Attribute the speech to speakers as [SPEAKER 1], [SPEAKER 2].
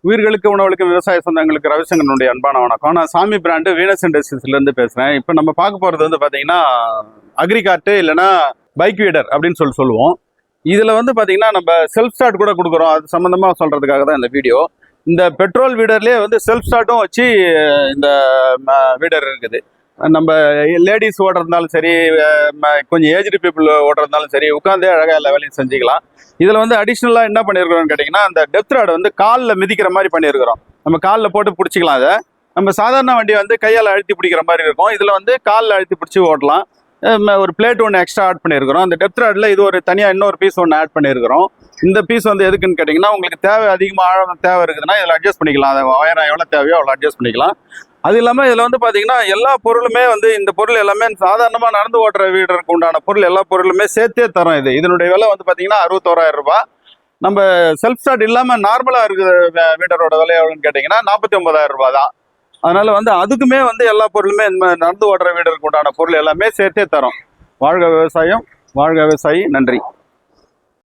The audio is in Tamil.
[SPEAKER 1] உயிர்களுக்கு உணவுகளுக்கு விவசாய சொந்தங்களுக்கு ரவிசங்கரனுடைய அன்பான வணக்கம். நான் சாமி பிராண்டு வீனஸ் இண்டஸ்ட்ரீஸ்லேருந்து பேசுகிறேன். இப்போ நம்ம பார்க்க போகிறது வந்து பார்த்தீங்கன்னா அக்ரிகார்ட்டு இல்லைன்னா பைக் வீடர் அப்படின்னு சொல்லுவோம். இதில் வந்து பார்த்தீங்கன்னா நம்ம செல்ஃப் ஸ்டார்ட் கூட கொடுக்குறோம். அது சம்மந்தமாக சொல்கிறதுக்காக தான் இந்த வீடியோ. இந்த பெட்ரோல் வீடர்லேயே வந்து செல்ஃப் ஸ்டார்ட்டும் வச்சு இந்த வீடர் இருக்குது. நம்ம லேடிஸ் ஓடுறதுனாலும் சரி, கொஞ்சம் ஏஜ்டு பீப்புள் ஓடுறதுனாலும் சரி, உட்காந்தே அழகாக எல்லா வேலையும் செஞ்சுக்கலாம். இதில் வந்து அடிஷ்னலாக என்ன பண்ணியிருக்கிறோம்னு கேட்டிங்கன்னா, அந்த டெப்த் ராட் வந்து காலில் மிதிக்கிற மாதிரி பண்ணியிருக்கிறோம். நம்ம காலில் போட்டு பிடிச்சிக்கலாம். அதை நம்ம சாதாரண வண்டி வந்து கையால் அழுத்தி பிடிக்கிற மாதிரி இருக்கும். இதில் வந்து காலில் அழுத்தி பிடிச்சி ஓட்டலாம். ஒரு பிளேட் ஒன்று எக்ஸ்ட்ரா ஆட் பண்ணியிருக்கிறோம். அந்த டெப்த் ராடில் இது ஒரு தனியாக இன்னொரு பீஸ் ஒன்று ஆட் பண்ணியிருக்கிறோம். இந்த பீஸ் வந்து எதுக்குன்னு கேட்டிங்கன்னா, உங்களுக்கு தேவை அதிகமாக ஆழம் தேவை இருக்குதுன்னா இதில் அட்ஜஸ்ட் பண்ணிக்கலாம். அதை உயரம் எவ்வளோ தேவையோ அவ்வளோ அட்ஜஸ்ட் பண்ணிக்கலாம். அது இல்லாமல் இதில் வந்து பார்த்தீங்கன்னா எல்லா பொருளுமே வந்து இந்த பொருள் எல்லாமே சாதாரணமாக நடந்து ஓட்டுற வீடருக்கு உண்டான பொருள் எல்லா பொருளுமே சேர்த்தே தரோம். இதனுடைய விலை வந்து பார்த்தீங்கன்னா 61,000 ரூபாய். நம்ம செல்ஃப் ஸ்டார்ட் இல்லாமல் நார்மலாக இருக்கிற வீடரோட விலை எவ்வளோன்னு கேட்டிங்கன்னா 49,000 ரூபாய் தான். அதனால வந்து அதுக்குமே வந்து எல்லா பொருளுமே நடந்து ஓடுற வீடருக்கு உண்டான பொருள் எல்லாமே சேர்த்தே தரோம். வாழ்க விவசாயம், வாழ்க விவசாயி. நன்றி.